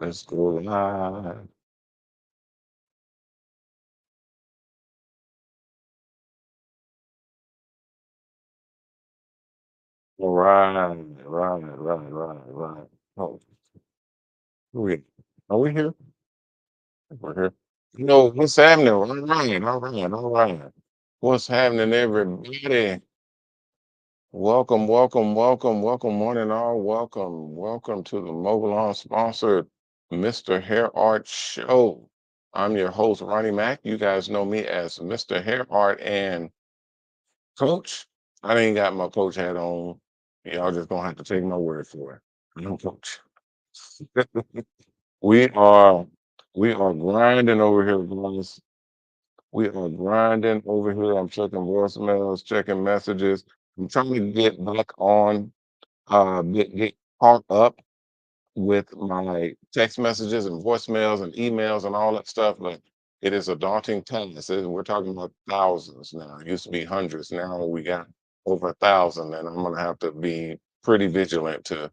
Let's go live. Right. Oh, we are we here? We're here. What's happening? All right. What's happening, everybody? Welcome. Morning, all. Welcome to the Mobile On sponsored Mr. Hair Art Show. I'm your host, Ronnie Mac. You guys know me as Mr. Hair Art and Coach. I ain't got my coach hat on. Y'all just gonna have to take my word for it. I'm Coach. We are we are grinding over here, guys. We are grinding over here. I'm checking voicemails, checking messages. I'm trying to get back on, get caught up with my text messages and voicemails and emails and all that stuff, but it is a daunting task. We're talking about thousands now. It used to be hundreds. Now we got over 1,000, and I'm gonna have to be pretty vigilant to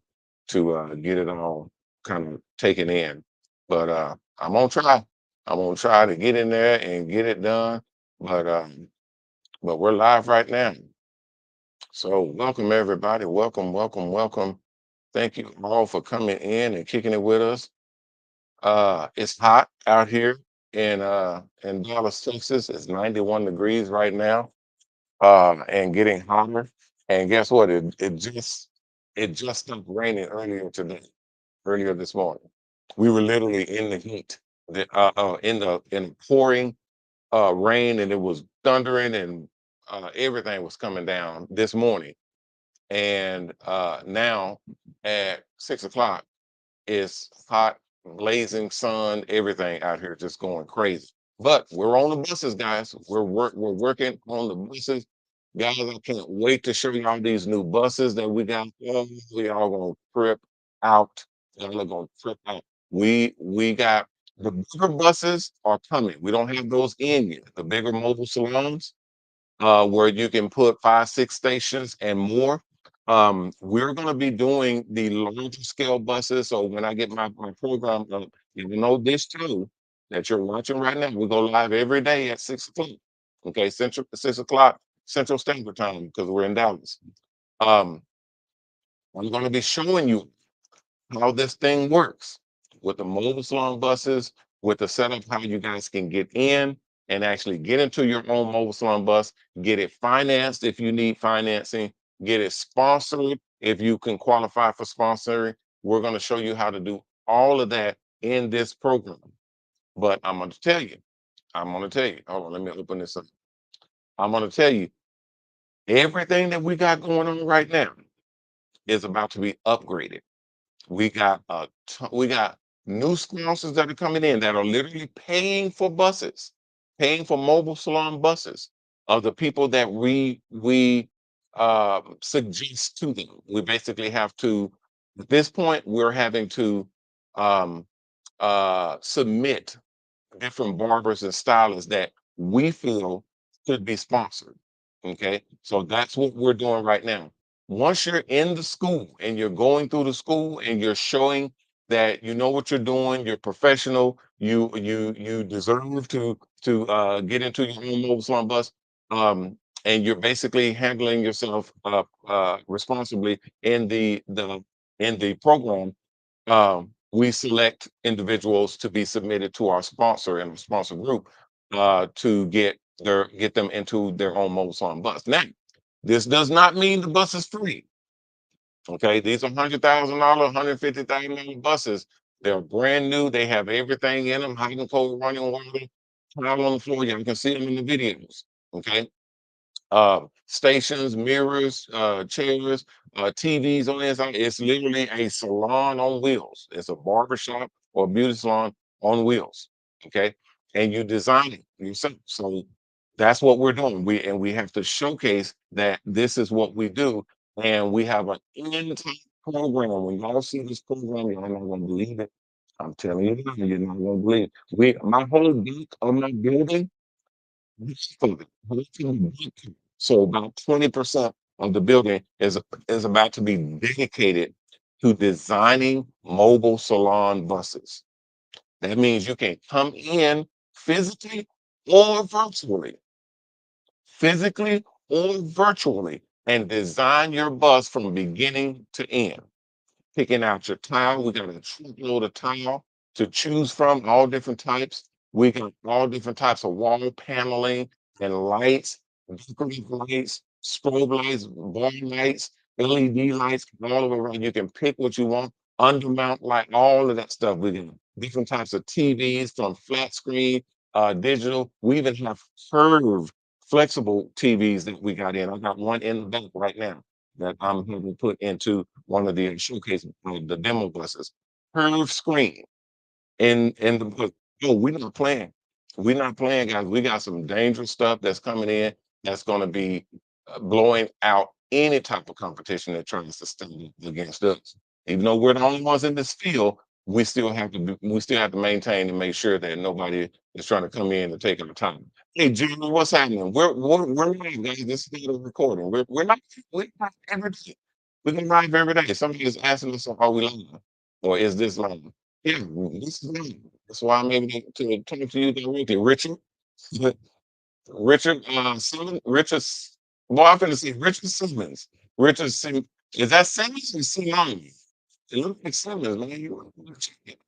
get it all kind of taken in. But I'm gonna try. I'm gonna try to get in there and get it done. But we're live right now. So welcome everybody. Welcome. Thank you all for coming in and kicking it with us. It's hot out here in Dallas, Texas. It's 91 degrees right now, and getting hotter. And guess what? It just stopped raining earlier this morning. We were literally in the heat, in pouring rain, and it was thundering, and everything was coming down this morning. And now at 6 o'clock, it's hot, blazing sun, everything out here just going crazy. But we're on the buses, guys. We're working on the buses. Guys, I can't wait to show y'all these new buses that we got. Oh, we all gonna trip out. Y'all are gonna trip out. We got the bigger buses are coming. We don't have those in yet. The bigger mobile salons, where you can put 5, 6 stations and more. We're going to be doing the larger scale buses. So when I get my program up, you know this too that you're watching right now. We go live every day at 6 o'clock. Okay, 6 o'clock Central Standard Time because we're in Dallas. Um, I'm going to be showing you how this thing works with the mobile salon buses, with the setup, how you guys can get in and actually get into your own mobile salon bus, get it financed if you need financing, get it sponsored if you can qualify for sponsoring. We're going to show you how to do all of that in this program. But I'm going to tell you, hold on, let me open this up. I'm going to tell you, everything that we got going on right now is about to be upgraded. We got new sponsors that are coming in that are literally paying for buses, paying for mobile salon buses of the people that we suggest to them. We basically have to, at this point, we're having to um, submit different barbers and stylists that we feel should be sponsored. Okay, so that's what we're doing right now. Once you're in the school and you're going through the school and you're showing that you know what you're doing, you're professional, you deserve to get into your own mobile salon bus, and you're basically handling yourself responsibly in the program. We select individuals to be submitted to our sponsor and sponsor group to get them into their own mobile salon bus. Now, this does not mean the bus is free. Okay, these are $100,000, $150,000 buses. They're brand new. They have everything in them: hot and cold, running water, tile on the floor. You can see them in the videos. Okay, stations, mirrors, chairs, TVs on the inside. It's literally a salon on wheels. It's a barber shop or beauty salon on wheels. Okay. And you design it yourself. So that's what we're doing. We have to showcase that this is what we do. And we have an entire program. When y'all see this program, y'all not gonna believe it. I'm telling you now, you're not gonna believe it. My whole back of my building, so about 20% of the building is about to be dedicated to designing mobile salon buses. That means you can come in physically or virtually, physically or virtually, and design your bus from beginning to end. Picking out your tile. We got a truckload of tile to choose from, all different types. We got all different types of wall paneling and lights, decorative lights, strobe lights, bar lights, LED lights, all of it around. You can pick what you want, undermount light, all of that stuff. We got different types of TVs from flat screen, digital. We even have curved, flexible TVs that we got in. I got one in the back right now that I'm having put into one of the showcase the demo buses. Curved screen in the book. Oh, we're not playing. We're not playing, guys. We got some dangerous stuff that's coming in that's going to be blowing out any type of competition that tries to stand up against us. Even though we're the only ones in this field, we still have to maintain and make sure that nobody is trying to come in and take our time. Hey, Jimmy, what's happening? We're live, guys. This is not a recording. We're not every day. We're live every day. Somebody is asking us, are we live? Or is this live? Yeah, this is live. That's why I'm able to talk to you directly. Richard, Richard Simmons, boy, I'm finna say Richard Simmons. Richard Simmons. Is that Simmons or Simmons? It looks like Simmons, man. You wanna check it.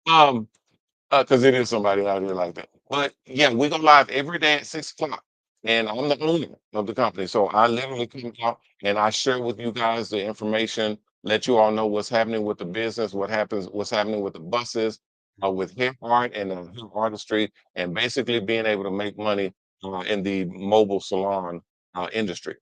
Um, because it is somebody out here like that. But yeah, we go live every day at 6 o'clock. And I'm the owner of the company. So I literally come out and I share with you guys the information, let you all know what's happening with the business, what's happening with the buses, with hair art and hair artistry, and basically being able to make money in the mobile salon industry.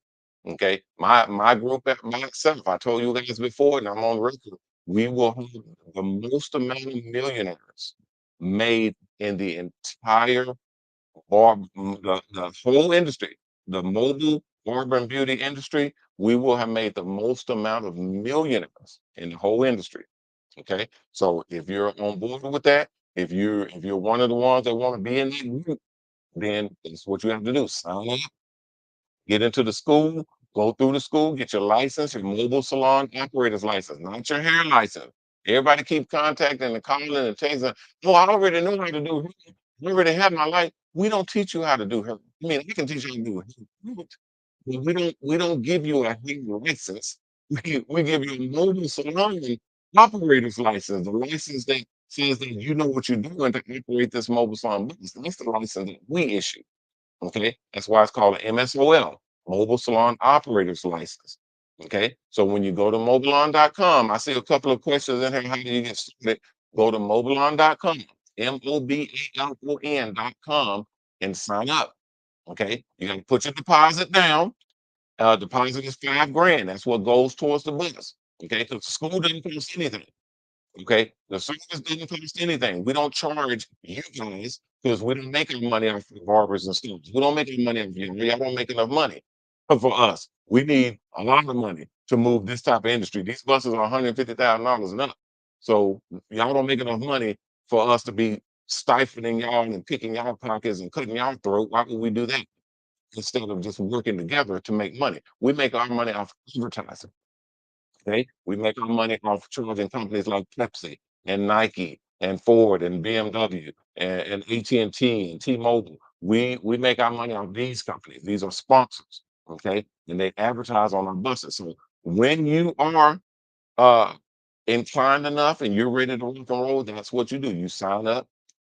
Okay. My group myself, I told you guys before, and I'm on record, we will have the most amount of millionaires made in the entire the whole industry, the mobile barber and beauty industry. We will have made the most amount of millionaires in the whole industry. Okay, so if you're on board with that, if you're one of the ones that want to be in that group, then that's what you have to do. Sign up, get into the school, go through the school, get your license, your mobile salon operator's license, not your hair license. Everybody keep contacting and calling and texting. Oh, I already know how to do hair. I already have my life. We don't teach you how to do hair. I mean, I can teach you how to do hair, but we don't give you a hair license. We give you a mobile salon operator's license, the license that says that you know what you're doing to operate this mobile salon business. That's the license that we issue. Okay, that's why it's called an MSOL, Mobile Salon Operator's License. Okay, so when you go to mobilon.com, I see a couple of questions in here. How do you get started? Go to mobilon.com, mobalon.com, and sign up. Okay, you got to put your deposit down. Deposit is 5 grand. That's what goes towards the bus. Okay, because the school doesn't cost anything. Okay, the service doesn't cost anything. We don't charge you guys because we don't make any money off the barbers and students. We don't make any money off you. Y'all don't make enough money for us. We need a lot of money to move this type of industry. These buses are $150,000 and up. So y'all don't make enough money for us to be stifling y'all and picking y'all pockets and cutting y'all throat. Why would we do that? Instead of just working together to make money. We make our money off advertising. Okay, we make our money off charging companies like Pepsi and Nike and Ford and BMW and AT&T and T and T-Mobile. We make our money off these companies. These are sponsors, okay, and they advertise on our buses. So when you are uh, inclined enough and you're ready to rock and roll, that's what you do. You sign up,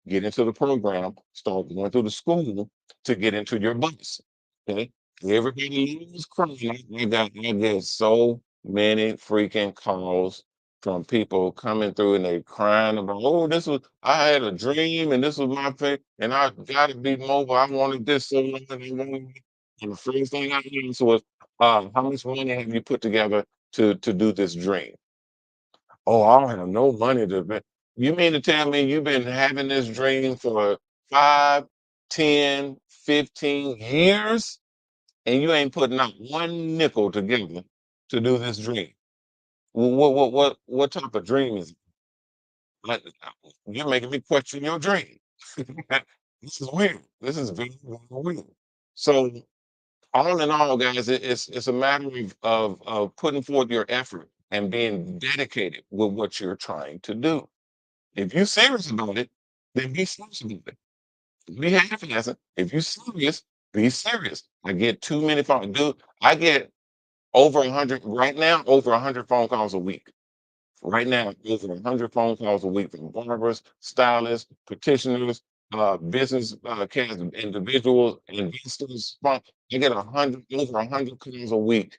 get into the program, start going through the school to get into your bus. Okay. Everybody is crying. I get so many freaking calls from people coming through and they crying about, oh, I had a dream and this was my thing and I got to be mobile. I wanted this so long. And the first thing I asked was, how much money have you put together to do this dream? Oh, I don't have no money to bet. You mean to tell me you've been having this dream for 5, 10, 15 years and you ain't putting out one nickel together to do this dream? What type of dream is it? Like, you're making me question your dream. This is weird. This is very, very weird. So all in all, guys, it's a matter of putting forth your effort. and being dedicated with what you're trying to do. If you're serious about it, then be serious about it. Be half-assing. If you're serious, be serious. I get too many phone dude. I get over 100 right now, over 100 phone calls a week. Right now, over 100 phone calls a week from barbers, stylists, petitioners, business individuals, investors. I get 100, over 100 calls a week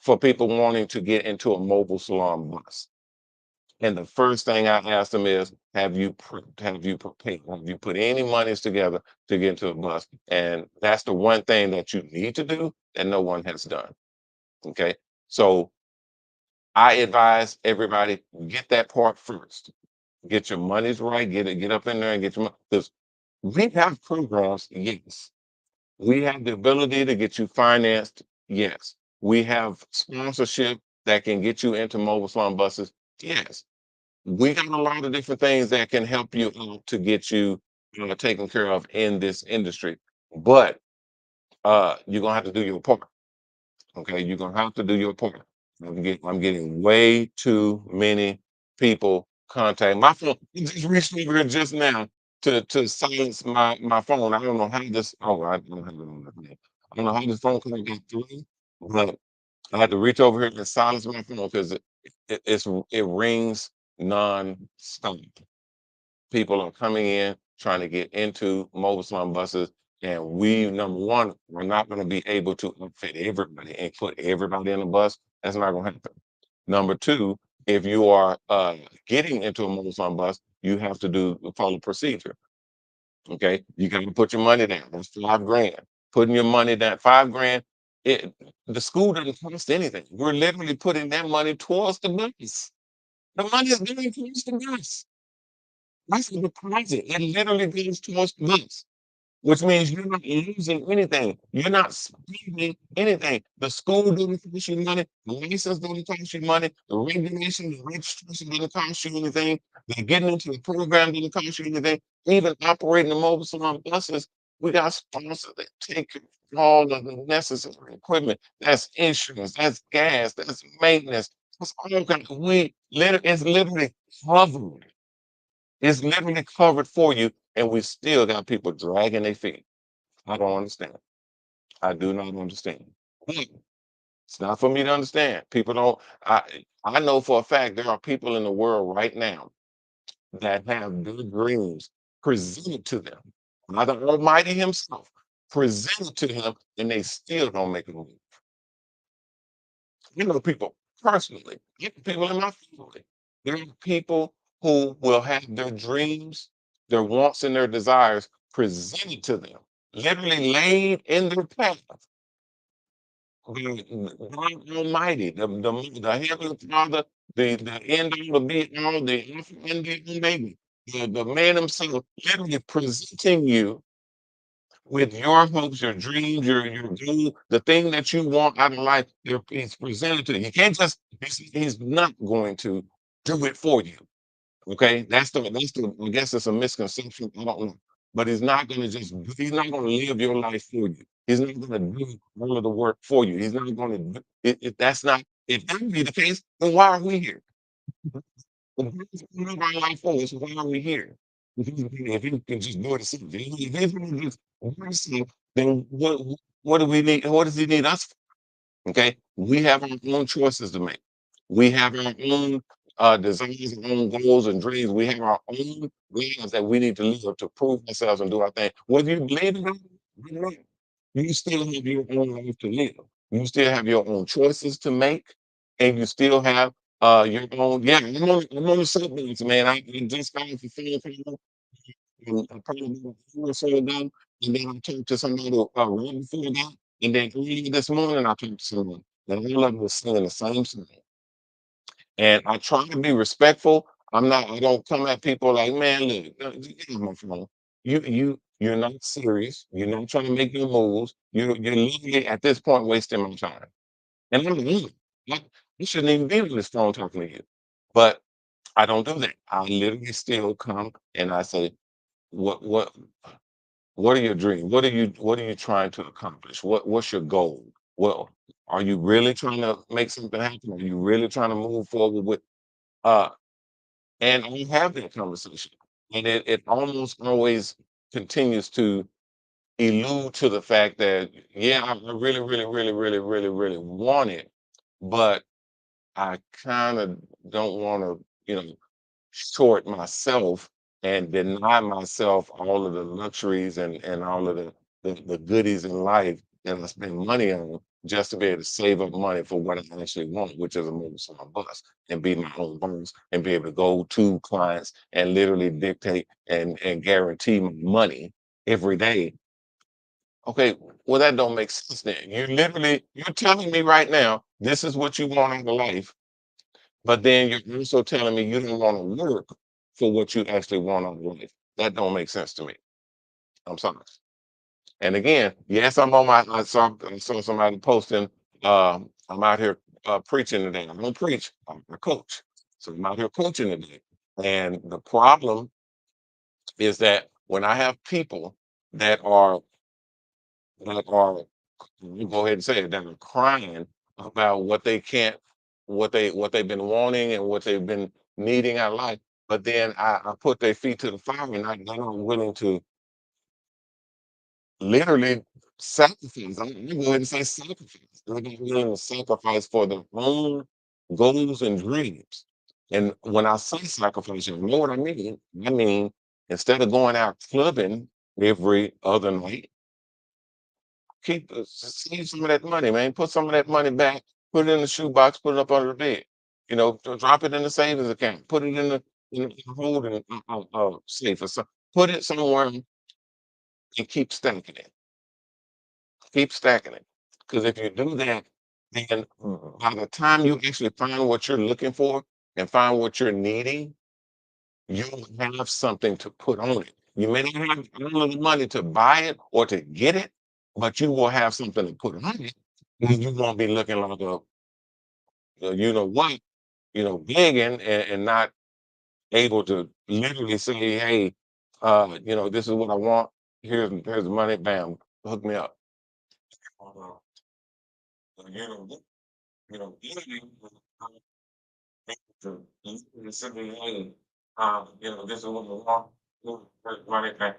for people wanting to get into a mobile salon bus. And the first thing I ask them is, have you prepared? Have you put any monies together to get into a bus? And that's the one thing that you need to do that no one has done. Okay. So I advise everybody get that part first. Get your monies right. Get up in there and get your money. Because we have programs, yes. We have the ability to get you financed, yes. We have sponsorship that can get you into mobile salon buses, yes. We got a lot of different things that can help you out to get you, taken care of in this industry. But you're gonna have to do your part. Okay, you're gonna have to do your part. I'm getting way too many people contact my phone. You just reached over here just now to silence my phone. I don't know how this. Oh, I don't have it on the thing. I don't know how this phone call got through, but I had to reach over here and silence my phone because it rings non-stop. People are coming in trying to get into mobile salon buses, and we number one, we're not going to be able to outfit everybody and put everybody in a bus. That's not going to happen. Number two, if you are getting into a mobile salon bus, you have to do follow procedure. Okay, you got to put your money down. That's 5 grand. Putting your money down, 5 grand. It the school doesn't cost anything. We're literally putting that money towards the bus. The money is going towards the bus. That's a deposit. It literally goes towards the bus, which means you're not losing anything. You're not spending anything. The school didn't cost you money. The license didn't cost you money. The regulation, the registration didn't cost you anything. The getting into the program didn't cost you anything. Even operating the mobile salon buses, we got sponsors that take care of all of the necessary equipment. That's insurance. That's gas. That's maintenance. That's all kind. It's literally covered. It's literally covered for you, and we still got people dragging their feet. I don't understand. I do not understand. But it's not for me to understand. People don't. I know for a fact there are people in the world right now that have their dreams presented to them by the Almighty Himself, presented to Him, and they still don't make a move. You know people personally, you know people in my family. There are people who will have their dreams, their wants, and their desires presented to them, literally laid in their path. God Almighty, the Heavenly Father, the end all, the be all, the Alpha and the Omega, the man himself, literally presenting you with your hopes, your dreams, your goal, the thing that you want out of life, he's presented to you. He can't just he's not going to do it for you. Okay. That's the I guess it's a misconception. I don't know. But he's not gonna live your life for you. He's not gonna do all of the work for you. He's not gonna do that's not if that be the case, then why are we here? If he's gonna live our life for us, why are we here? If he can just do it himself, if he's gonna just do it himself, then what do we need? What does he need us for? Okay, we have our own choices to make. We have our own desires, our own goals and dreams. We have our own lives that we need to live to prove ourselves and do our thing. Whether you believe it or not, you still have your own life to live. You still have your own choices to make, and you still have your own. Yeah, I'm on the soapbox, man. I just got off the phone call and probably about an hour or so ago, and then I talked to somebody right before that, and then earlier this morning I talked to someone, and all of them was saying the same thing. And I try to be respectful. I don't come at people like, man, look, you get off my phone. You're not serious. You're not trying to make your moves. You're literally at this point wasting my time. And I'm like, I, you shouldn't even be on this phone talking to you. But I don't do that. I literally still come and I say, what what are your dreams? What are you trying to accomplish? What's your goal? Well, are you really trying to make something happen? Are you really trying to move forward with uh and I have that conversation. And it almost always continues to allude to the fact that, yeah, I really, really, really, really, really, really want it, but I kind of don't want to, short myself and deny myself all of the luxuries and all of the goodies in life that I spend money on just to be able to save up money for what I actually want, which is a mobile salon bus and be my own boss and be able to go to clients and literally dictate and guarantee my money every day. Okay, well, that don't make sense then. You're telling me right now, this is what you want in your life, but then you're also telling me you don't want to work for what you actually want in life. That don't make sense to me. I'm sorry. And again, yes, I saw somebody posting, I'm out here preaching today. I don't preach, I'm a coach. So I'm out here coaching today. And the problem is that when I have people that are that are, you go ahead and say it, that are crying about what they can't, what they've been wanting and what they've been needing out of life. But then I put their feet to the fire and they're not willing to literally sacrifice. I'm gonna go ahead and say sacrifice. They're not willing to sacrifice for their own goals and dreams. And when I say sacrifice, you know what I mean? I mean, instead of going out clubbing every other night, save some of that money, man. Put some of that money back, put it in the shoebox, put it up under the bed. Drop it in the savings account, put it in the holding safe or something. Put it somewhere and keep stacking it. Keep stacking it. Because if you do that, then by the time you actually find what you're looking for and find what you're needing, you'll have something to put on it. You may not have all of the money to buy it or to get it, but you will have something to put on it. And you won't be looking like you know what, begging and not able to literally say, hey, this is what I want. Here's the money, bam, hook me up. Uh, you know, literally, to say, hey, this is what I want. Here's the money, bam.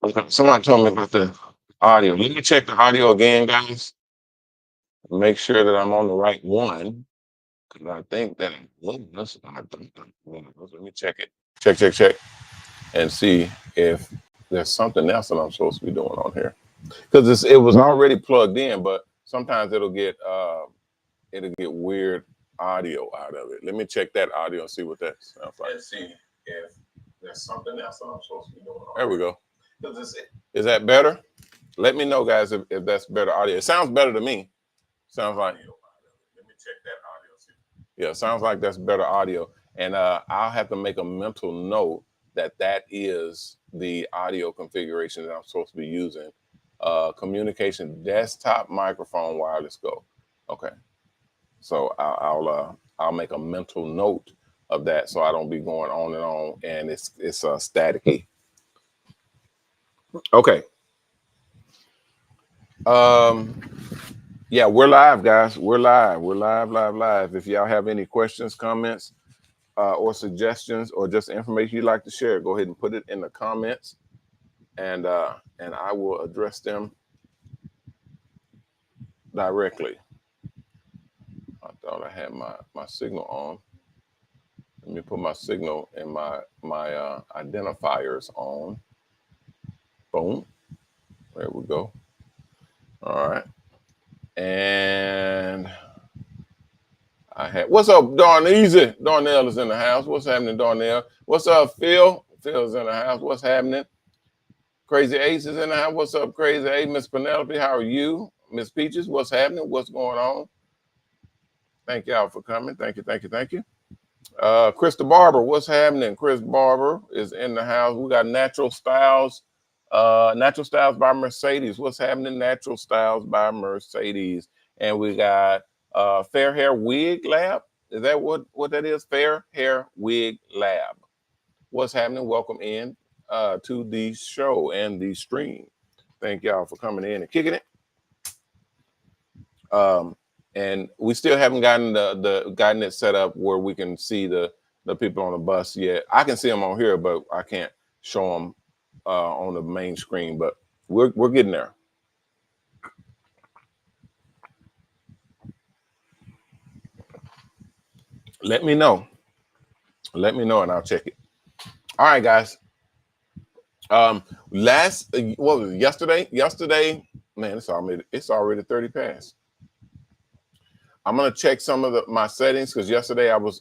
Okay, somebody told me about the audio. Let me check the audio again, guys. Make sure that I'm on the right one. Because I think that I was. I think I was. Let me check it. Check, and see if there's something else that I'm supposed to be doing on here. Because it was already plugged in, but sometimes it'll get weird audio out of it. Let me check that audio and see what that sounds like. And see if there's something else that I'm supposed to be doing. There we go. Is that better? Let me know, guys, if that's better audio. It sounds better to me. Sounds like. Let me check that audio. Yeah, sounds like that's better audio. And I'll have to make a mental note that is the audio configuration that I'm supposed to be using. Communication desktop microphone wireless go. Okay. So I'll make a mental note of that so I don't be going on and it's staticky. Okay. Yeah, we're live, guys. We're live. If y'all have any questions, comments, or suggestions, or just information you'd like to share, go ahead and put it in the comments, and I will address them directly. I thought I had my signal on. Let me put my signal and my identifiers on. Boom. There we go. All right. And I had, what's up, Darneezy? Darnell is in the house. What's happening, Darnell? What's up, Phil? Phil's in the house. What's happening? Crazy Ace is in the house. What's up, Crazy Ace? Miss Penelope, how are you? Miss Peaches, what's happening? What's going on? Thank y'all for coming. Thank you. Chris the Barber, what's happening? Chris Barber is in the house. We got Natural Styles by Mercedes. What's happening? Natural Styles by Mercedes. And we got Fair Hair Wig Lab. Is that what that is? Fair Hair Wig Lab. What's happening? Welcome in to the show and the stream. Thank y'all for coming in and kicking it. And we still haven't gotten gotten it set up where we can see the people on the bus yet. I can see them on here, but I can't show them on the main screen. But we're getting there. Let me know. Let me know, and I'll check it. All right, guys. What was it, yesterday? Yesterday, man, it's already 30 past. I'm gonna check some of my settings because yesterday I was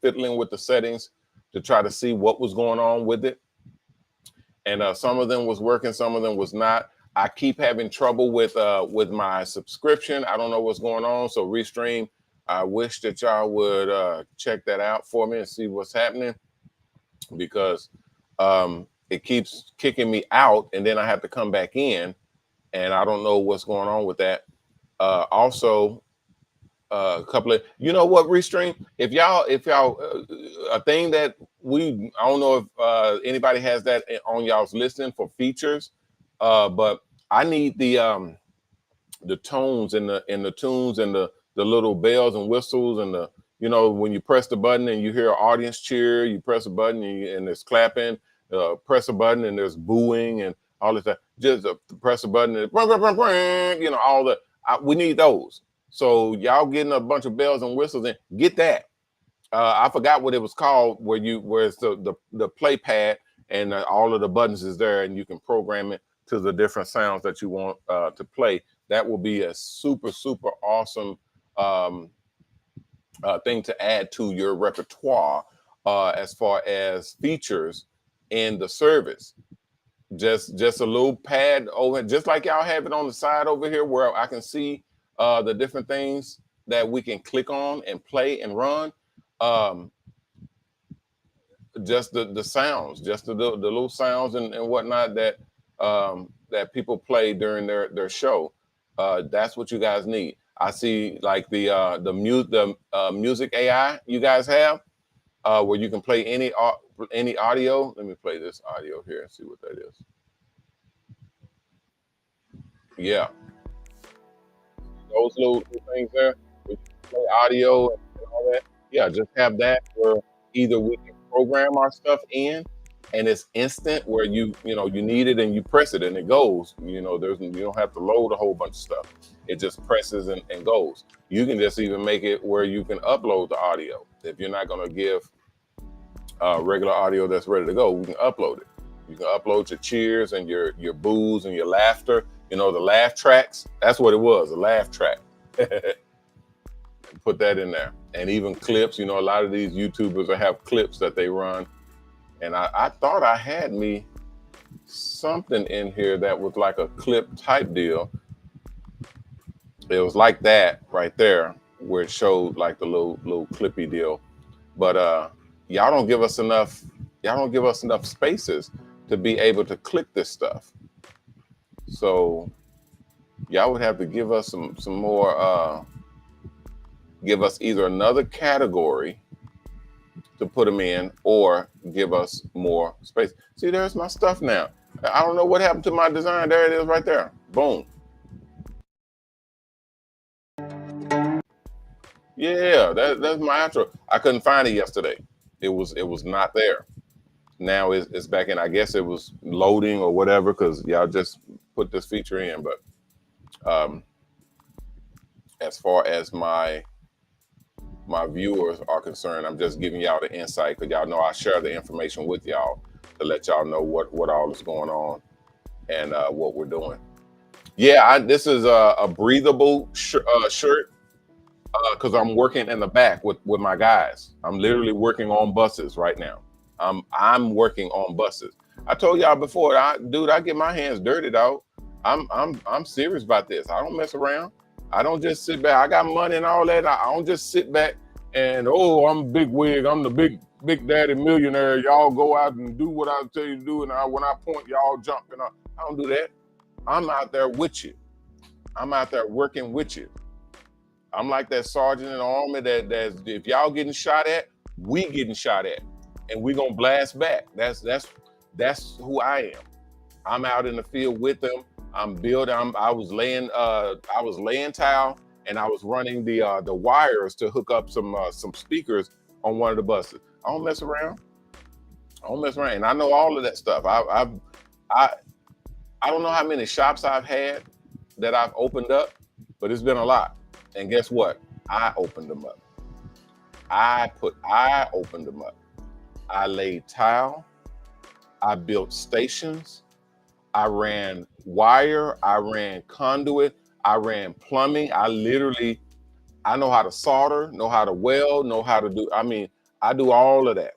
fiddling with the settings to try to see what was going on with it, and some of them was working, some of them was not. I keep having trouble with my subscription. I don't know what's going on. So Restream, I wish that y'all would check that out for me and see what's happening, because it keeps kicking me out, and then I have to come back in, and I don't know what's going on with that. Also, a couple of, you know what, Restream, if y'all a thing that I don't know if anybody has that on y'all's listing for features, but I need the tones and the tunes and the little bells and whistles and the, you know, when you press the button and you hear an audience cheer, you press a button and there's clapping, press a button and there's booing and all this stuff. Just press a button and you know, all the, we need those. So y'all getting a bunch of bells and whistles and get that. I forgot what it was called, where it's the play pad and all of the buttons is there, and you can program it to the different sounds that you want to play. That will be a super awesome thing to add to your repertoire as far as features in the service. Just a little pad over, just like y'all have it on the side over here, where I can see the different things that we can click on and play and run. Just the sounds, just the little sounds and whatnot that that people play during their show. That's what you guys need. I see like the music AI you guys have, where you can play any audio. Let me play this audio here and see what that is. Yeah, those little things there, we can play audio and all that. Yeah, just have that where either we can program our stuff in, and it's instant, where you know you need it and you press it and it goes. You know, you don't have to load a whole bunch of stuff. It just presses and goes. You can just even make it where you can upload the audio. If you're not going to give regular audio that's ready to go, we can upload it. You can upload your cheers and your boos and your laughter. You know, the laugh tracks. That's what it was, a laugh track. Put that in there. And even clips. You know, a lot of these YouTubers have clips that they run. And I thought I had me something in here that was like a clip type deal. It was like that right there, where it showed like the little clippy deal. But y'all don't give us enough spaces to be able to click this stuff. So y'all would have to give us some more, give us either another category to put them in, or give us more space. See, there's my stuff now. I don't know what happened to my design. There it is right there. Boom. Yeah, that's my outro. I couldn't find it yesterday. It was not there. Now it's back in. I guess it was loading or whatever, because y'all just put this feature in. But as far as my viewers are concerned, I'm just giving y'all the insight, because y'all know I share the information with y'all to let y'all know what all is going on and what we're doing. Yeah, this is a breathable shirt, because I'm working in the back with my guys. I'm literally working on buses right now. I'm working on buses. I told y'all before, I get my hands dirty, dog. I'm serious about this. I don't mess around. I don't just sit back. I got money and all that. I don't just sit back and, oh, I'm big wig. I'm the big daddy millionaire. Y'all go out and do what I tell you to do. And when I point, y'all jump. And I don't do that. I'm out there with you. I'm out there working with you. I'm like that sergeant in the army that's if y'all getting shot at, we getting shot at, and we gonna blast back. That's who I am. I'm out in the field with them. I'm building. I was laying tile and I was running the wires to hook up some speakers on one of the buses. I don't mess around. I don't mess around, and I know all of that stuff. I I don't know how many shops I've had that I've opened up, but it's been a lot. And guess what? I opened them up. I opened them up. I laid tile. I built stations. I ran wire. I ran conduit. I ran plumbing. I know how to solder, know how to weld, know how to do, I mean, I do all of that.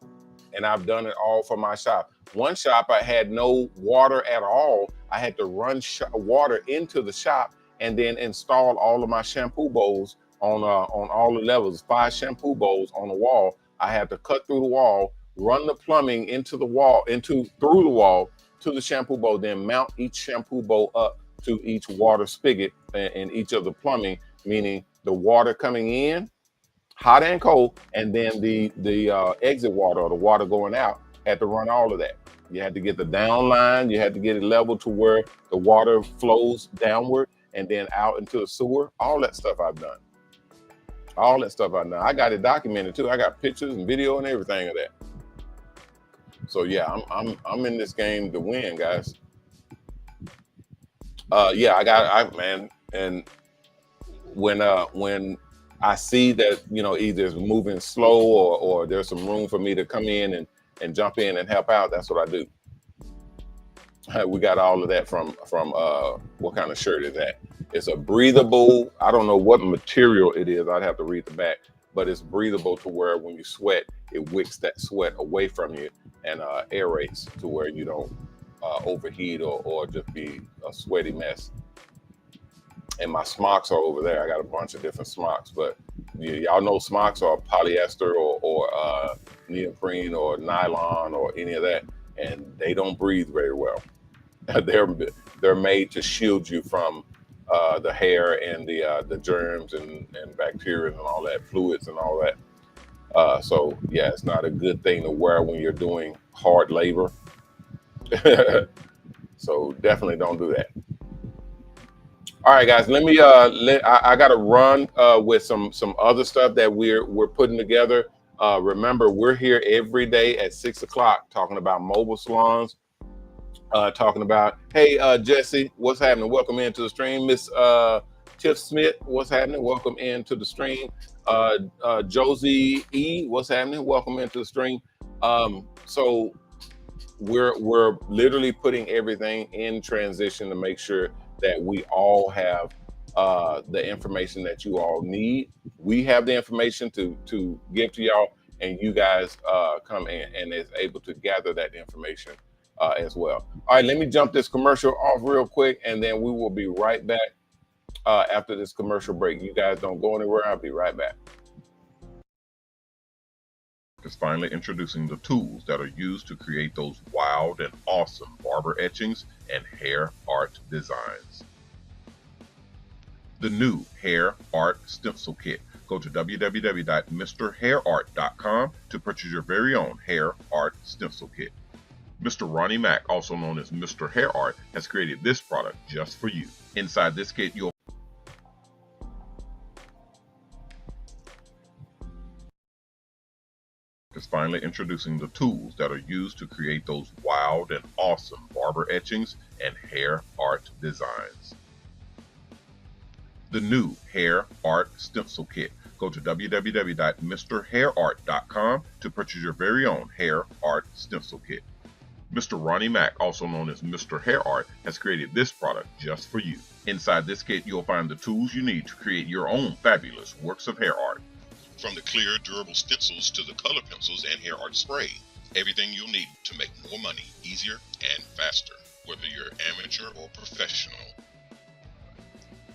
And I've done it all for my shop. One shop, I had no water at all. I had to run water into the shop and then install all of my shampoo bowls on all the levels, 5 shampoo bowls on the wall. I had to cut through the wall, run the plumbing into the wall, through the wall to the shampoo bowl, then mount each shampoo bowl up to each water spigot and each of the plumbing, meaning the water coming in, hot and cold, and then the exit water or the water going out. Had to run all of that. You had to get the down line. You had to get it level to where the water flows downward and then out into the sewer. All that stuff I've done. All that stuff I've done. I got it documented too. I got pictures and video and everything of that. So yeah, I'm in this game to win, guys. Yeah, man, and when I see that, you know, either it's moving slow or there's some room for me to come in and jump in and help out, that's what I do. We got all of that from what kind of shirt is that? It's a breathable, I don't know what material it is, I'd have to read the back, but it's breathable to where when you sweat, it wicks that sweat away from you and aerates to where you don't overheat or just be a sweaty mess. And my smocks are over there. I got a bunch of different smocks, but y'all know smocks are polyester or neoprene or nylon or any of that, and they don't breathe very well. They're made to shield you from the hair and the germs and bacteria and all that, fluids and all that. So yeah, it's not a good thing to wear when you're doing hard labor. So definitely don't do that. All right, guys. Let me. I got to run with some other stuff that we're putting together. Remember, we're here every day at 6 o'clock talking about mobile salons. Talking about, hey, Jesse, what's happening? Welcome into the stream. Miss Tiff Smith, what's happening? Welcome into the stream. Josie E, what's happening? Welcome into the stream. So we're literally putting everything in transition to make sure that we all have the information that you all need. We have the information to give to y'all, and you guys come in and is able to gather that information as well. All right, let me jump this commercial off real quick, and then we will be right back after this commercial break. You guys don't go anywhere. I'll be right back. Is finally introducing the tools that are used to create those wild and awesome barber etchings and hair art designs. The new Hair Art Stencil Kit. Go to www.MrHairArt.com to purchase your very own Hair Art Stencil Kit. Mr. Ronnie Mac, also known as MrHairArt, has created this product just for you. Inside this kit, you'll is finally introducing the tools that are used to create those wild and awesome barber etchings and hair art designs. The new Hair Art Stencil Kit. Go to www.MrHairArt.com to purchase your very own Hair Art Stencil Kit. Mr. Ronnie Mac, also known as MrHairArt, has created this product just for you. Inside this kit, you'll find the tools you need to create your own fabulous works of hair art. From the clear, durable stencils to the color pencils and hair art spray, everything you'll need to make more money easier and faster, whether you're amateur or professional.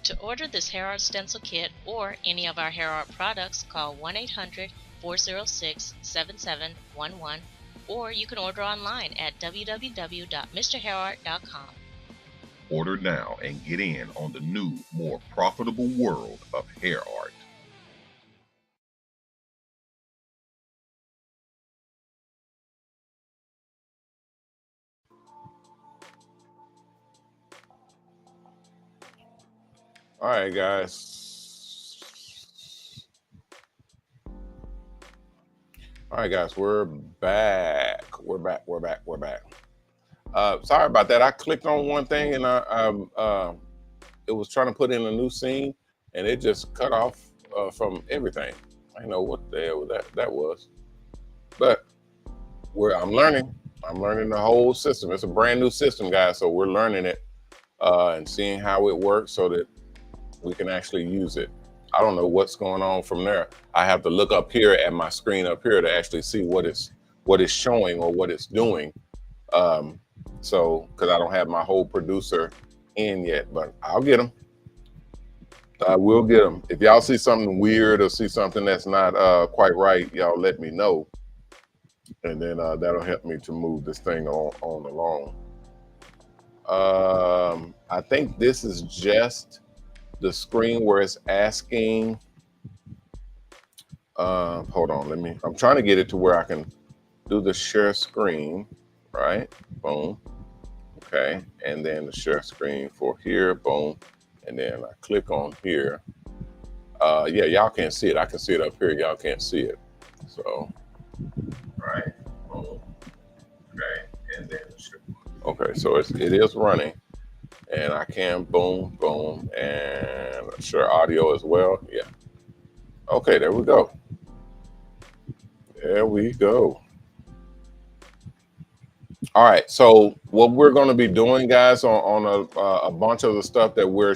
To order this hair art stencil kit or any of our hair art products, call 1-800-406-7711, or you can order online at www.MrHairArt.com. Order now and get in on the new, more profitable world of hair art. All right, guys. All right, guys, we're back. We're back. We're back. We're back. Sorry about that. I clicked on one thing and it was trying to put in a new scene, and it just cut off from everything. I know what the hell that was, but I'm learning. I'm learning the whole system. It's a brand new system, guys, so we're learning it and seeing how it works so that we can actually use it. I don't know what's going on from there. I have to look up here at my screen up here to actually see what it's showing or what it's doing. Um, so because I don't have my whole producer in yet, but I'll get them. I will get them. If y'all see something weird or see something that's not quite right, y'all let me know, and then that'll help me to move this thing on along. I think this is just the screen where it's asking. Hold on, I'm trying to get it to where I can do the share screen, right? Boom. Okay, and then the share screen for here, boom, and then I click on here. Yeah, y'all can't see it. I can see it up here. Y'all can't see it. So, right, boom. Okay, and then okay, so it is running, and I can boom, boom, and share audio as well. Yeah. Okay, there we go. There we go. All right. So what we're going to be doing, guys, on a bunch of the stuff that we're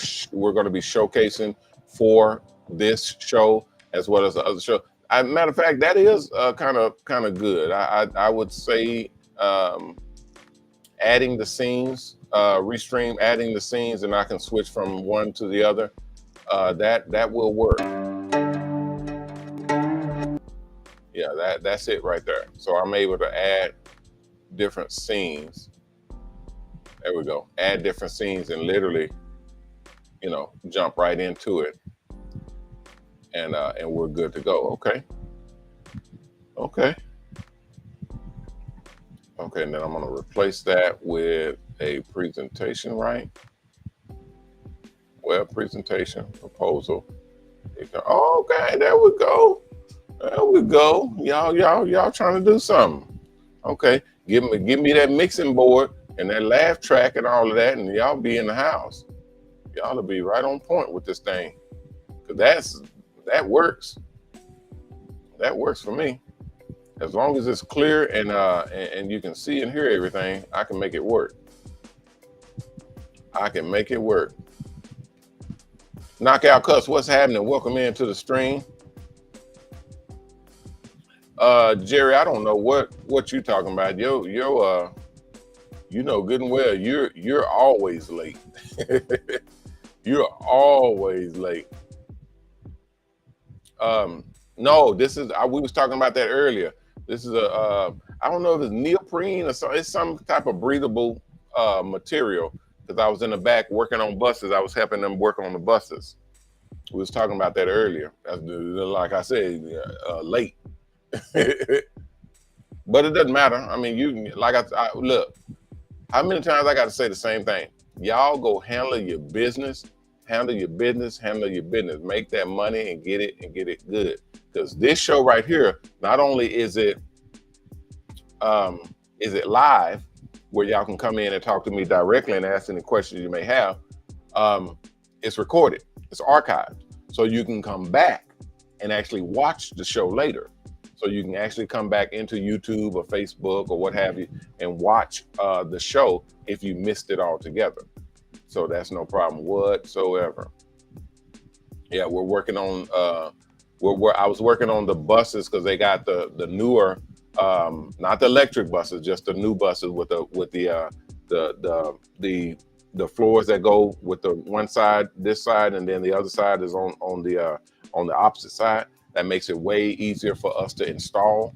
going to be showcasing for this show as well as the other show. Matter of fact, that is kind of good. I would say adding the scenes, restream, adding the scenes, and I can switch from one to the other. That will work. Yeah, that's it right there. So I'm able to add different scenes. There we go. Add different scenes and literally, jump right into it, and we're good to go. Okay. Okay. Okay. And then I'm gonna replace that with a presentation, right? Web presentation proposal. Okay. There we go. There we go. Y'all trying to do something. Okay. Give me that mixing board and that laugh track and all of that, and y'all be in the house. Y'all will be right on point with this thing. Cause that works. That works for me. As long as it's clear and you can see and hear everything, I can make it work. I can make it work. Knockout Cuss, what's happening? Welcome into the stream. Jerry, I don't know what you're talking about. You know good and well you're always late. You're always late. No, this is we was talking about that earlier. This is I don't know if it's neoprene or something. It's some type of breathable material, because I was in the back working on buses. I was helping them work on the buses. We was talking about that earlier. Like I said, late. But it doesn't matter. I mean, you like I look. How many times I got to say the same thing? Y'all go handle your business. Handle your business. Handle your business. Make that money and get it good. Because this show right here, not only is it live, where y'all can come in and talk to me directly and ask any questions you may have. It's recorded. It's archived. So you can come back and actually watch the show later. So you can actually come back into YouTube or Facebook or what have you and watch the show if you missed it altogether. So that's no problem whatsoever. Yeah, we're working on I was working on the buses, because they got the newer, not the electric buses, just the new buses with the floors that go with the one side, this side, and then the other side is on the opposite side. That makes it way easier for us to install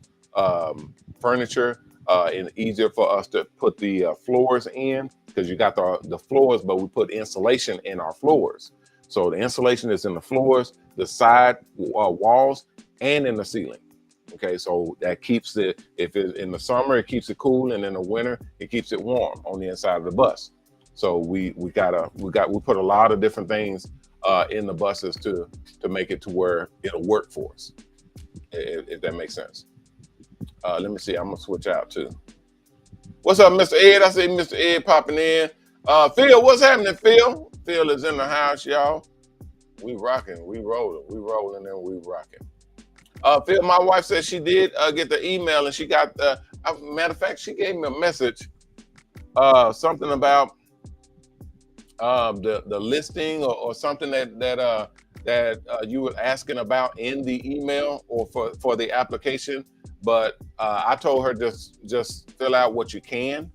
furniture, and easier for us to put the floors in, because you got the floors, but we put insulation in our floors. So the insulation is in the floors, the side walls, and in the ceiling. Okay, so that keeps it, if it's in the summer, it keeps it cool, and in the winter, it keeps it warm on the inside of the bus. So we put a lot of different things in the buses to make it to where it'll work for us, if that makes sense. Let me see. I'm gonna switch out too. What's up, Mr. Ed? I see Mr. Ed popping in. Phil, what's happening, Phil? Phil is in the house, y'all. We rocking, we rolling, and we rocking. Phil, my wife said she did get the email, and she got matter of fact, she gave me a message, something about the listing or something that you were asking about in the email or for the application. But I told her just fill out what you can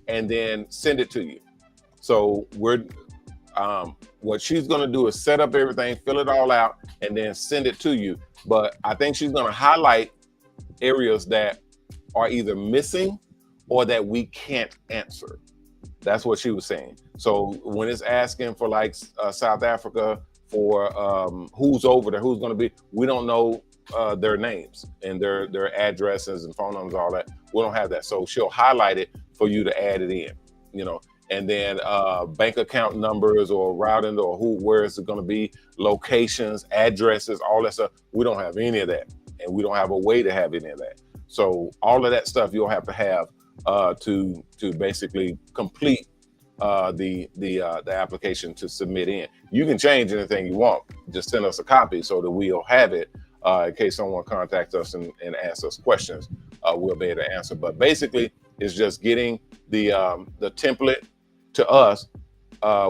and then send it to you. So what she's going to do is set up everything, fill it all out, and then send it to you. But I think she's going to highlight areas that are either missing or that we can't answer. That's what she was saying. So when it's asking for like South Africa for who's over there, who's going to be, we don't know their names and their addresses and phone numbers, all that. We don't have that. So she'll highlight it for you to add it in, you know. And then bank account numbers or routing or where is it going to be, locations, addresses, all that stuff. We don't have any of that, and we don't have a way to have any of that. So all of that stuff you'll have to have to basically complete the application to submit in. You can change anything you want. Just send us a copy so that we'll have it in case someone contacts us and asks us questions. We'll be able to answer. But basically, it's just getting the template to us,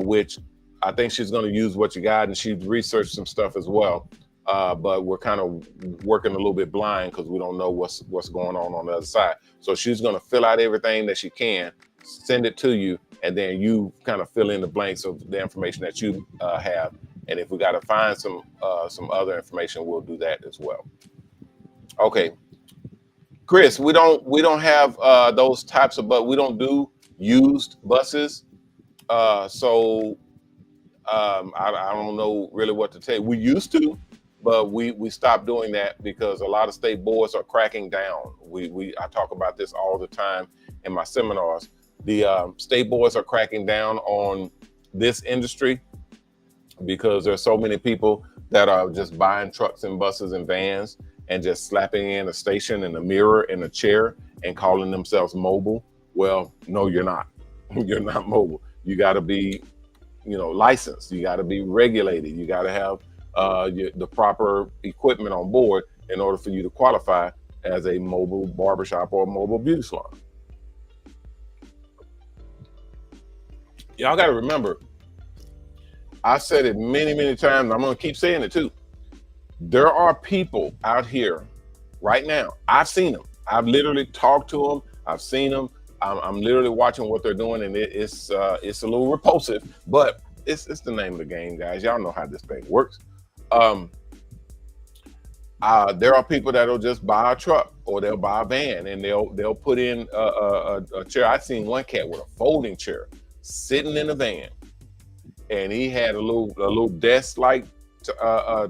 which I think she's going to use what you got, and she's researched some stuff as well. But we're kind of working a little bit blind because we don't know what's going on the other side. So she's going to fill out everything that she can, send it to you, and then you kind of fill in the blanks of the information that you have. And if we got to find some other information, we'll do that as well. Okay, Chris, we don't have those types of, but we don't do used buses. So I don't know really what to tell you. We used to, but we stopped doing that because a lot of state boards are cracking down. I talk about this all the time in my seminars. The state boards are cracking down on this industry because there's so many people that are just buying trucks and buses and vans and just slapping in a station and a mirror and a chair and calling themselves mobile. Well, no, you're not. You're not mobile. You got to be, licensed. You got to be regulated. You got to have the proper equipment on board in order for you to qualify as a mobile barbershop or a mobile beauty salon. Y'all got to remember, I said it many, many times. I'm going to keep saying it too. There are people out here right now. I've seen them. I've literally talked to them. I've seen them. I'm literally watching what they're doing, and it's a little repulsive, but it's the name of the game, guys. Y'all know how this thing works. There are people that'll just buy a truck or they'll buy a van and they'll put in a chair. I've seen one cat with a folding chair sitting in a van, and he had a little desk like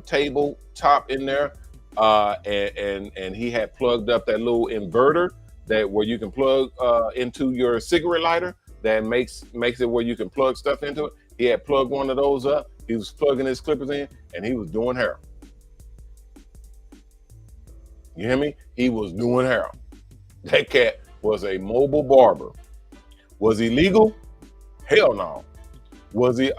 table top in there, and he had plugged up that little inverter where you can plug into your cigarette lighter that makes it where you can plug stuff into it. He had plugged one of those up. He was plugging his clippers in, and he was doing hair. You hear me? He was doing hair. That cat was a mobile barber. Was he legal? Hell no. Was he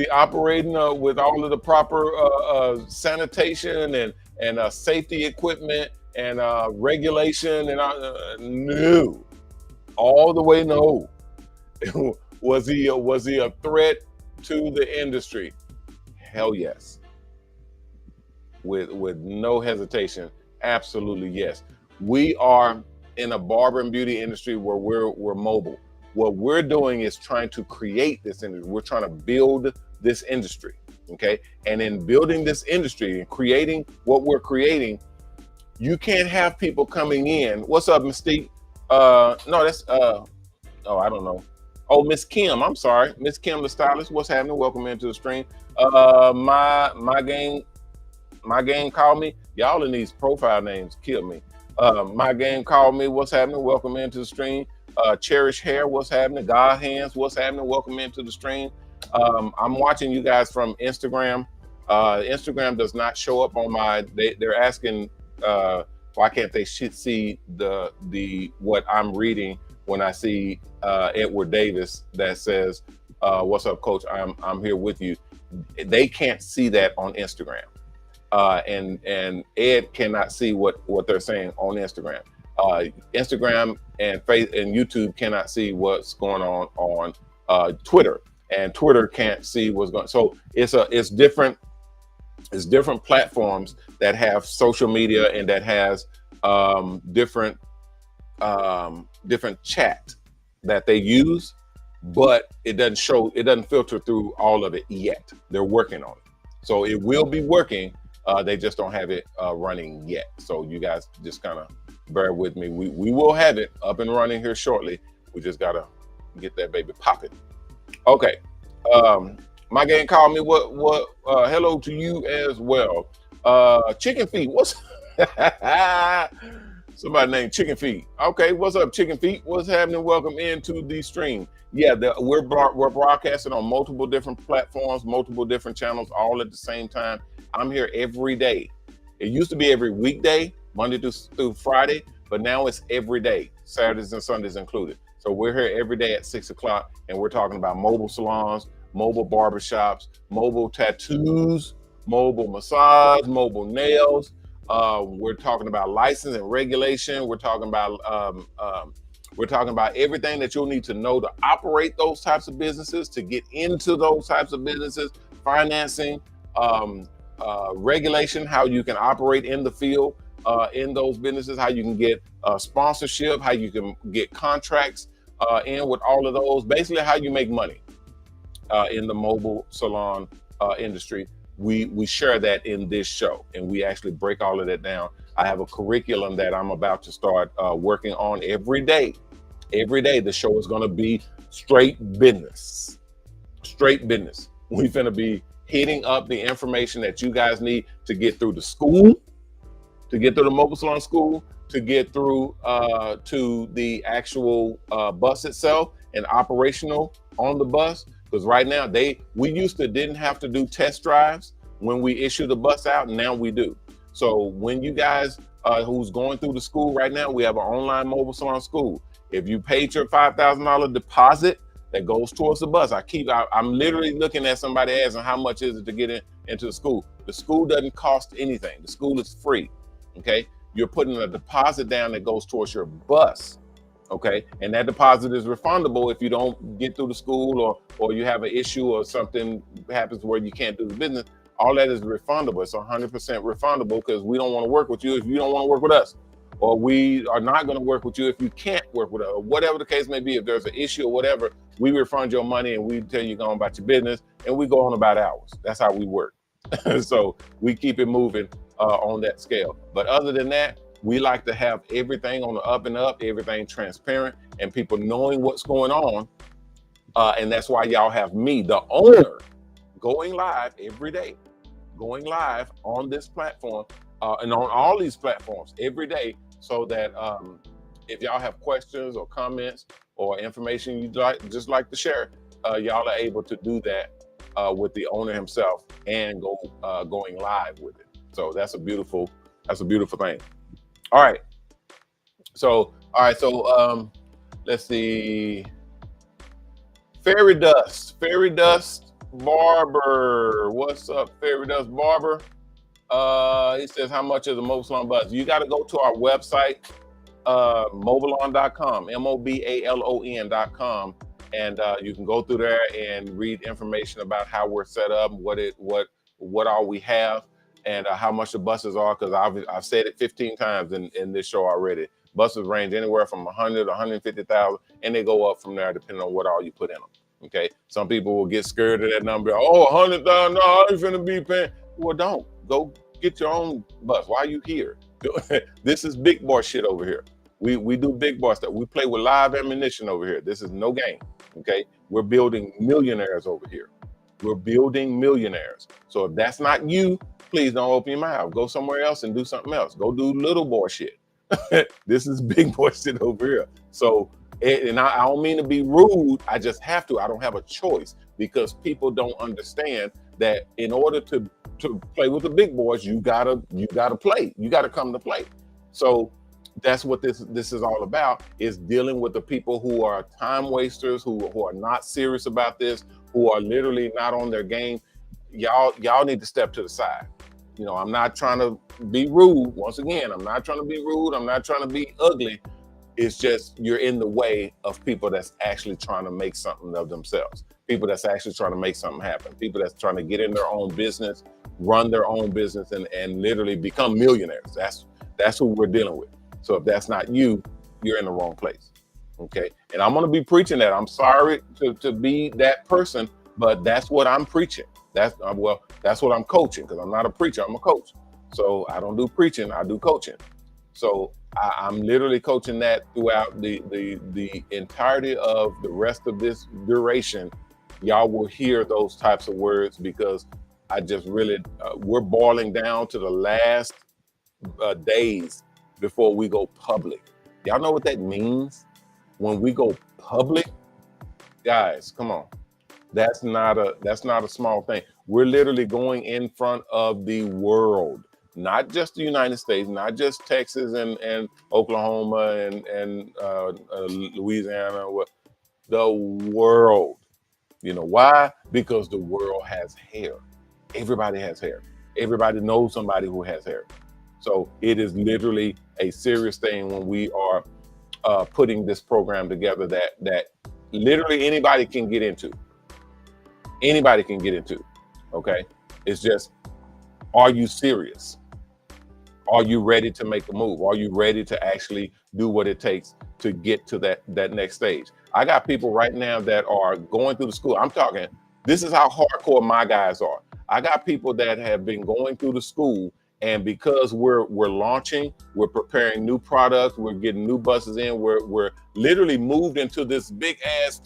operating with all of the proper sanitation and safety equipment and regulation? And no, all the way no. Was he a threat to the industry? Hell yes. With no hesitation, absolutely yes. We are in a barber and beauty industry where we're mobile. What we're doing is trying to create this industry. We're trying to build this industry, okay? And in building this industry and creating what we're creating, you can't have people coming in. What's up, Mystique? No, that's I don't know. Oh, Miss Kim, I'm sorry. Miss Kim, the stylist. What's happening? Welcome into the stream. My gang called me. Y'all in these profile names kill me. My gang called me. What's happening? Welcome into the stream. Cherish Hair, what's happening? God Hands, what's happening? Welcome into the stream. I'm watching you guys from Instagram. Instagram does not show up on they're asking Why can't they see the what I'm reading when I see Edward Davis that says, "What's up, Coach? I'm here with you." They can't see that on Instagram, and Ed cannot see what they're saying on Instagram. Instagram and YouTube cannot see what's going on Twitter, and Twitter can't see what's going. So it's different. It's different platforms that have social media and that has different different chat that they use, but it doesn't filter through all of it yet. They're working on it, so it will be working. They just don't have it running yet. So you guys just kind of bear with me. We will have it up and running here shortly. We just gotta get that baby popping. Okay. My gang called me. What? Hello to you as well. Chicken feet. What's somebody named Chicken Feet? Okay, what's up, Chicken Feet? What's happening? Welcome into the stream. Yeah, we're broadcasting on multiple different platforms, multiple different channels, all at the same time. I'm here every day. It used to be every weekday, Monday through Friday, but now it's every day, Saturdays and Sundays included. So we're here every day at 6 o'clock, and we're talking about mobile salons, mobile barbershops, mobile tattoos, mobile massage, mobile nails. We're talking about license and regulation. We're talking about everything that you'll need to know to operate those types of businesses, to get into those types of businesses, financing, regulation, how you can operate in the field in those businesses, how you can get sponsorship, how you can get contracts in with all of those, basically how you make money in the mobile salon industry. We share that in this show, and we actually break all of that down. I have a curriculum that I'm about to start working on every day. Every day, the show is going to be straight business. Straight business. We're going to be hitting up the information that you guys need to get through the school, to get through the mobile salon school, to get through to the actual bus itself and operational on the bus. Because right now, we used to didn't have to do test drives when we issue the bus out, and now we do. So when you guys who's going through the school right now, we have an online mobile salon school. If you paid your $5,000 deposit, that goes towards the bus. I'm literally looking at somebody asking how much is it to get into the school. The school doesn't cost anything. The school is free. Okay, you're putting a deposit down that goes towards your bus. Okay, and that deposit is refundable if you don't get through the school or you have an issue or something happens where you can't do the business. All that is refundable. It's 100% refundable because we don't want to work with you if you don't want to work with us, or we are not going to work with you if you can't work with us, or whatever the case may be. If there's an issue or whatever, we refund your money and we tell you go on about your business, and we go on about ours. That's how we work. So we keep it moving on that scale. But other than that, we like to have everything on the up and up, everything transparent, and people knowing what's going on. And that's why y'all have me, the owner, going live every day, going live on this platform and on all these platforms every day, so that if y'all have questions or comments or information you'd just like to share, y'all are able to do that with the owner himself and going live with it. So that's a beautiful thing. All right. So let's see. Fairy Dust Barber. What's up, Fairy Dust Barber? He says, how much is a mobile salon bus? You got to go to our website, mobalon.com, mobalon.com, and you can go through there and read information about how we're set up, what all we have, and how much the buses are. Because I've said it 15 times in this show already. Buses range anywhere from 100 to 150,000, and they go up from there depending on what all you put in them. Okay, some people will get scared of that number. Oh, 100,000? No, I ain't finna be paying. Well, don't go get your own bus. Why are you here? This is big boy shit over here. We do big boy stuff. We play with live ammunition over here. This is no game. Okay, we're building millionaires over here. We're building millionaires. So if that's not you, please don't open your mouth. Go somewhere else and do something else. Go do little boy shit. This is big boy shit over here. So, and I don't mean to be rude. I just have to. I don't have a choice, because people don't understand that in order to play with the big boys, you gotta play. You gotta come to play. So that's what this is all about, is dealing with the people who are time wasters, who are not serious about this, who are literally not on their game. Y'all need to step to the side. You know, I'm not trying to be rude. Once again, I'm not trying to be rude. I'm not trying to be ugly. It's just you're in the way of people that's actually trying to make something of themselves. People that's actually trying to make something happen. People that's trying to get in their own business, run their own business, and literally become millionaires. That's who we're dealing with. So if that's not you, you're in the wrong place. Okay. And I'm gonna be preaching that. I'm sorry to be that person, but that's what I'm preaching. That's what I'm coaching, because I'm not a preacher, I'm a coach. So I don't do preaching, I do coaching. So I'm literally coaching that throughout the entirety of the rest of this duration. Y'all will hear those types of words, because I just really we're boiling down to the last days before we go public. Y'all know what that means? When we go public, guys, come on. That's not a small thing. We're literally going in front of the world, not just the United States, not just Texas and Oklahoma and Louisiana, the world. You know why? Because the world has hair. Everybody has hair. Everybody knows somebody who has hair. So it is literally a serious thing when we are putting this program together that literally anybody can get into. Anybody can get into. Okay, it's just, are you serious? Are you ready to make a move? Are you ready to actually do what it takes to get to that next stage? I got people right now that are going through the school. I'm talking, this is how hardcore my guys are. I got people that have been going through the school, and because we're launching, we're preparing new products, we're getting new buses in, we're literally moved into this big ass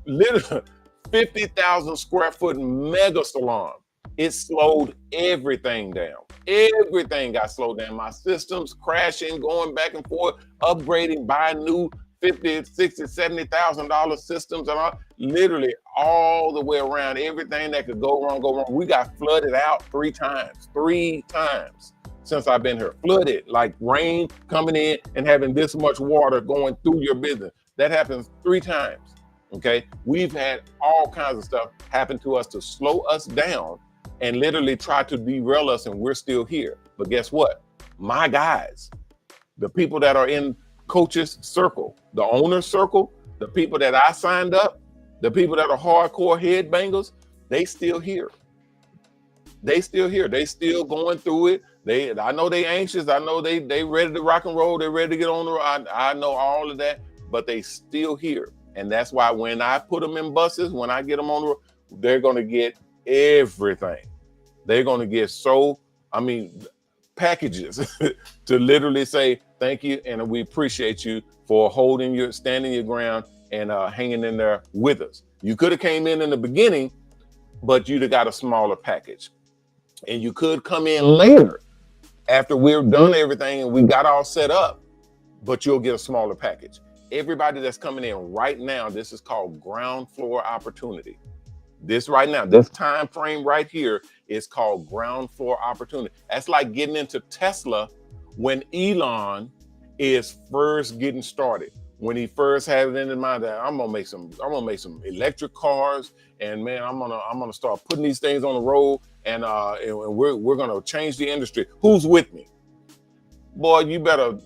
literally 50,000 square foot mega salon. It slowed everything down. Everything got slowed down. My systems crashing, going back and forth, upgrading, buying new 50, 60, $70,000 systems and all, literally all the way around. Everything that could go wrong. We got flooded out three times since I've been here. Flooded, like rain coming in and having this much water going through your business. That happens 3 times. Okay, we've had all kinds of stuff happen to us to slow us down and literally try to derail us, and we're still here. But guess what? My guys, the people that are in coaches circle, the owner circle, the people that I signed up, the people that are hardcore headbangers, they still here. They still here. They still going through it. I know they anxious. I know they ready to rock and roll. They ready to get on the road. I know all of that, but they still here. And that's why when I put them in buses, when I get them on the road, they're going to get everything. They're going to get packages to literally say thank you, and we appreciate you for standing your ground and hanging in there with us. You could have came in the beginning, but you'd have got a smaller package. And you could come in later after we've done everything and we got all set up, but you'll get a smaller package. Everybody that's coming in right now, this is called ground floor opportunity. This right now, this time frame right here is called ground floor opportunity. That's like getting into Tesla when Elon is first getting started. When he first had it in his mind that I'm gonna make some electric cars, and man, I'm gonna start putting these things on the road, and we're gonna change the industry. Who's with me? Boy, you better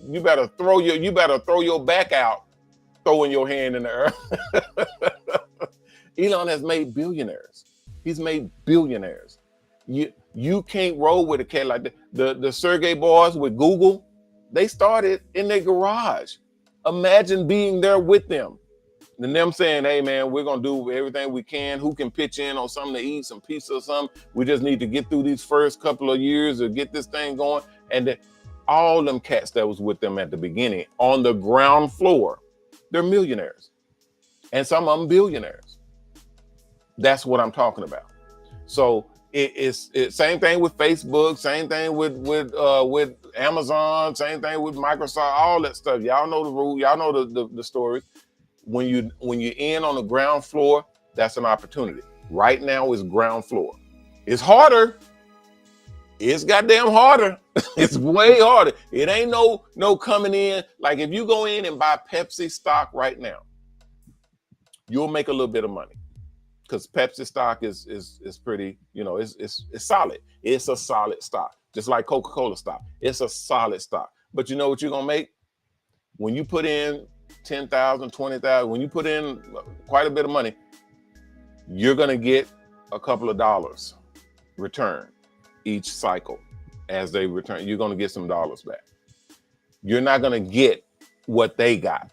throw your back out, throwing your hand in the air. Elon has made billionaires. He's made billionaires. You can't roll with a cat like that. The Sergey boys with Google, they started in their garage. Imagine being there with them. And them saying, hey man, we're gonna do everything we can. Who can pitch in on something to eat, some pizza or something? We just need to get through these first couple of years or get this thing going. And all them cats that was with them at the beginning on the ground floor, they're millionaires. And some of them billionaires. That's what I'm talking about. So it's same thing with Facebook, same thing with Amazon, same thing with Microsoft, all that stuff. Y'all know the rule, y'all know the story. When you're in on the ground floor, that's an opportunity. Right now is ground floor. It's harder. It's goddamn harder. It's way harder. It ain't no coming in. Like if you go in and buy Pepsi stock right now, you'll make a little bit of money because Pepsi stock is pretty, it's solid. It's a solid stock, just like Coca-Cola stock. It's a solid stock. But you know what you're gonna make when you put in 10,000, 20,000. When you put in quite a bit of money, you're gonna get a couple of dollars return each cycle. As they return, you're gonna get some dollars back. You're not gonna get what they got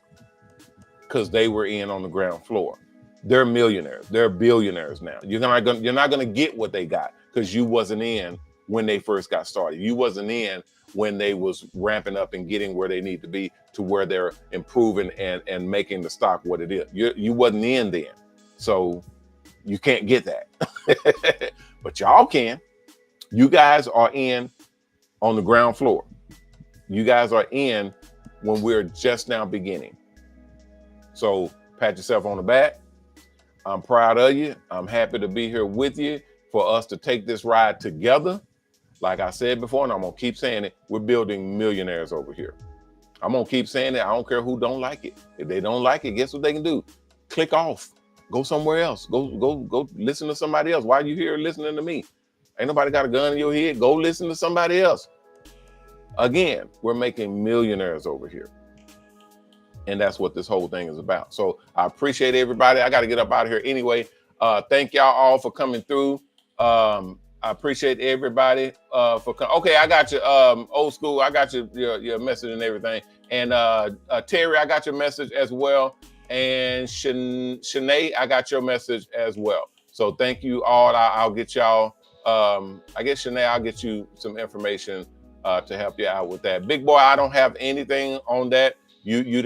because they were in on the ground floor. They're millionaires. They're billionaires now. You're not gonna get what they got because you wasn't in when they first got started. You wasn't in when they was ramping up and getting where they need to be to where they're improving and making the stock what it is. You wasn't in then, so you can't get that. But y'all can. You guys are in on the ground floor. You guys are in when we're just now beginning. So pat yourself on the back. I'm proud of you. I'm happy to be here with you for us to take this ride together. Like I said before, and I'm gonna keep saying it, we're building millionaires over here. I'm gonna keep saying it. I don't care who don't like it. If they don't like it, guess what they can do? Click off. Go somewhere else. Go listen to somebody else. Why are you here listening to me? Ain't nobody got a gun in your head. Go listen to somebody else. Again, we're making millionaires over here. And that's what this whole thing is about. So I appreciate everybody. I got to get up out of here anyway. Thank y'all all for coming through. I appreciate everybody for coming. Okay, I got you, old school. I got your message and everything. And Terry, I got your message as well. And Shanae, I got your message as well. So thank you all. I'll get y'all. I guess Shanae, I'll get you some information to help you out with that. Big boy, I don't have anything on that. You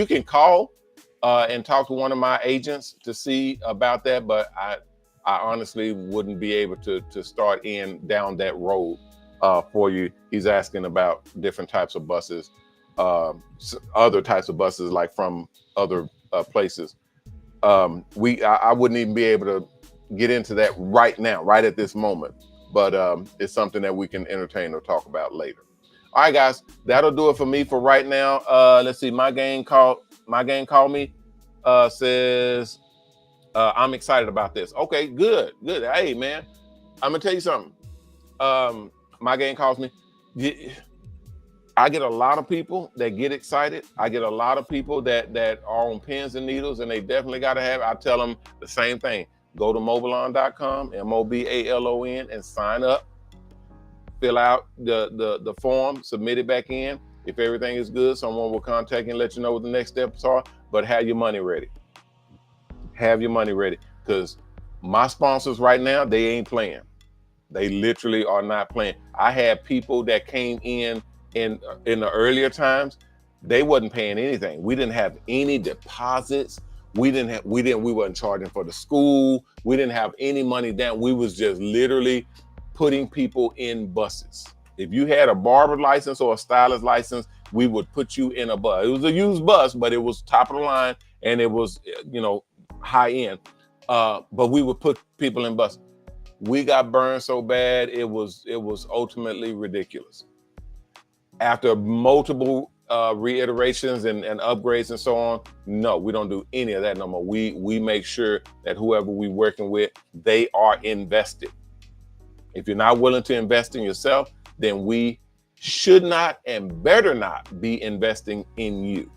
can call and talk to one of my agents to see about that, but I honestly wouldn't be able to start down that road for you. He's asking about different types of buses, other types of buses like from other places. I wouldn't even be able to get into that right now, right at this moment, but it's something that we can entertain or talk about later. All right, guys, that'll do it for me for right now. Let's see. My gang called me. Says I'm excited about this. Okay, good. Hey, man, I'm gonna tell you something. My gang calls me. I get a lot of people that get excited. I get a lot of people that are on pins and needles, and they definitely got to have it. I tell them the same thing. Go to mobalon.com, MOBALON, and sign up. Fill out the form, submit it back in. If everything is good, someone will contact you and let you know what the next steps are. But have your money ready. Have your money ready, because my sponsors right now, they ain't playing. They literally are not playing. I had people that came in the earlier times. They wasn't paying anything. We didn't have any deposits. We wasn't charging for the school. We didn't have any money down. We was just literally putting people in buses. If you had a barber license or a stylist license, we would put you in a bus. It was a used bus, but it was top of the line and it was, high end. But we would put people in buses. We got burned so bad, it was ultimately ridiculous. After multiple reiterations and upgrades and so on, no, we don't do any of that no more. We make sure that whoever we working with, they are invested. If you're not willing to invest in yourself, then we should not and better not be investing in you.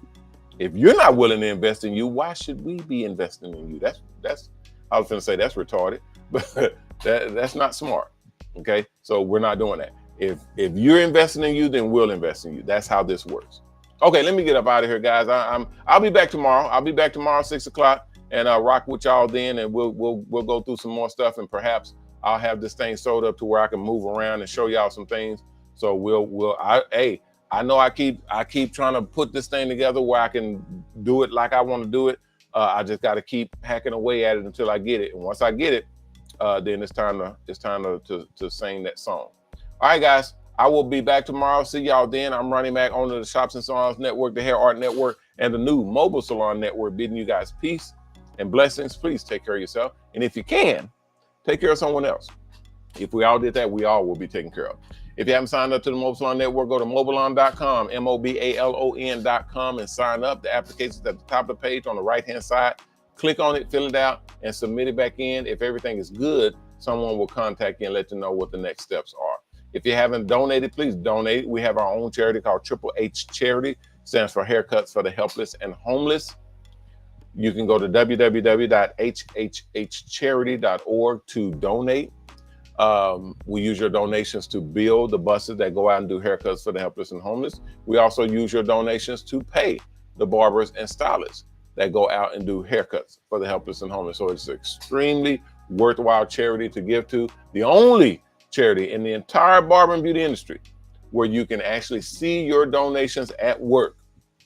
If you're not willing to invest in you, why should we be investing in you? That's I was going to say that's retarded, but that's not smart. Okay, so we're not doing that. If you're investing in you, then we'll invest in you. That's how this works. Okay, let me get up out of here, guys. I'll be back tomorrow. I'll be back tomorrow 6 o'clock, and I'll rock with y'all then, and we'll go through some more stuff, and perhaps I'll have this thing sold up to where I can move around and show y'all some things. So I know I keep trying to put this thing together where I can do it like I want to do it. I just got to keep hacking away at it until I get it. And once I get it, then it's time to sing that song. All right, guys, I will be back tomorrow. See y'all then. I'm Ronnie Mac, owner of the Shops and Salons Network, the HairArt Network, and the new Mobile Salon Network, bidding you guys peace and blessings. Please take care of yourself. And if you can, take care of someone else. If we all did that, we all will be taken care of. If you haven't signed up to the Mobile Salon Network, go to mobileon.com, mobalon.com, and sign up. The application's at the top of the page on the right-hand side. Click on it, fill it out, and submit it back in. If everything is good, someone will contact you and let you know what the next steps are. If you haven't donated, please donate. We have our own charity called Triple H Charity. Stands for Haircuts for the Helpless and Homeless. You can go to www.hhhcharity.org to donate. We use your donations to build the buses that go out and do haircuts for the helpless and homeless. We also use your donations to pay the barbers and stylists that go out and do haircuts for the helpless and homeless. So it's an extremely worthwhile charity to give to. The only charity in the entire barber and beauty industry where you can actually see your donations at work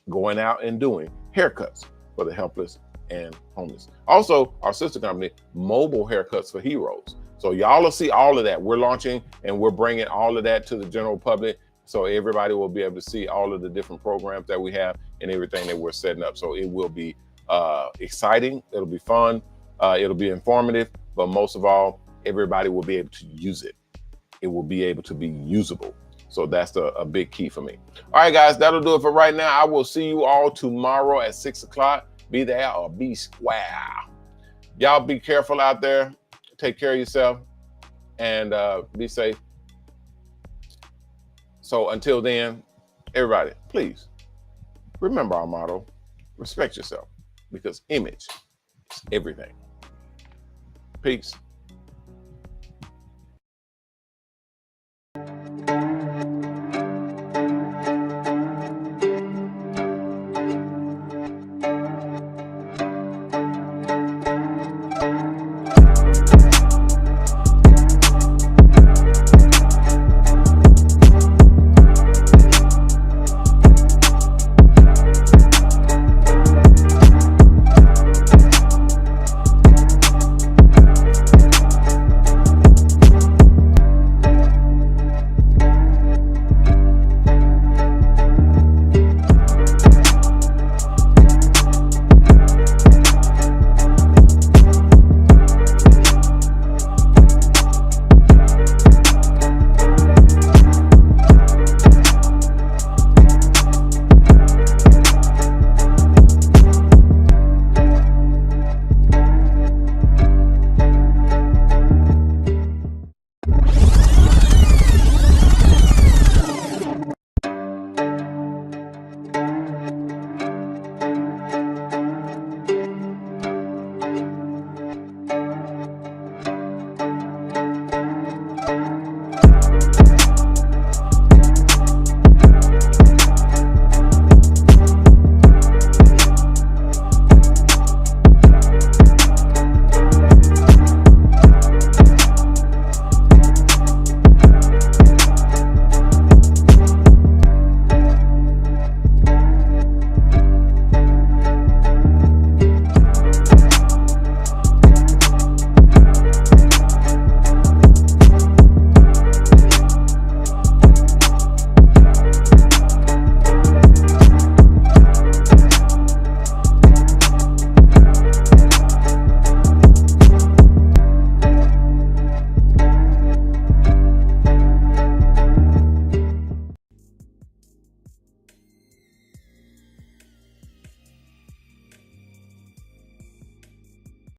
going out and doing haircuts for the helpless and homeless. Also, our sister company, Mobile Haircuts for Heroes. So y'all will see all of that. We're launching and we're bringing all of that to the general public. So everybody will be able to see all of the different programs that we have and everything that we're setting up. So it will be exciting. It'll be fun. It'll be informative. But most of all, everybody will be able to use it. It will be able to be usable. So that's a big key for me. All right, guys, that'll do it for right now. I will see you all tomorrow at 6 o'clock. Be there or be square. Y'all be careful out there. Take care of yourself and be safe. So until then, everybody, please remember our motto, respect yourself, because image is everything. Peace.